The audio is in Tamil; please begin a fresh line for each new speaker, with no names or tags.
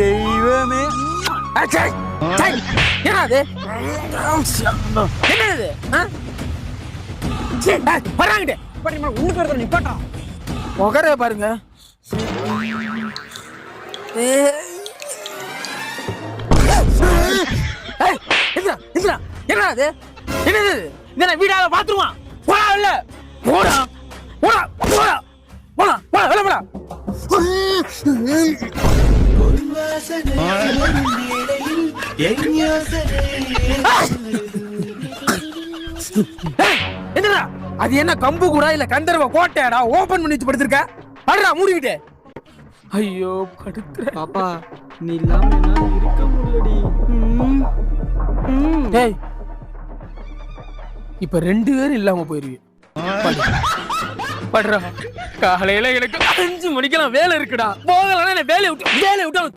தெய்வமே.
என்னது என்னது வராங்கிட்டே உனக்கு நிப்பாட்டா முகரே பாருங்க. என்னது என்னது இந்த வீடால பாத்துருமா போடா இல்ல போடா போடா போடா போடா போடா வெளில போடா. என்னடா அது என்ன கம்பு கூட இல்ல கந்தர்வ கோட்டையாடா ஓபன் பண்ணி வச்சு படுத்திருக்க படுறா மூடிக்கிட்டு. ஐயோ படுத்துற
பாப்பா நீ இல்லாம என்னால இருக்க முடியலடி.
டேய் இப்ப 2 பேரும் இல்லாம போயிருவீங்க. படுறா காலையில எனக்கு 5 மணிக்கெல்லாம் வேலை இருக்குடா. போகலாம் வேலையை விட்டு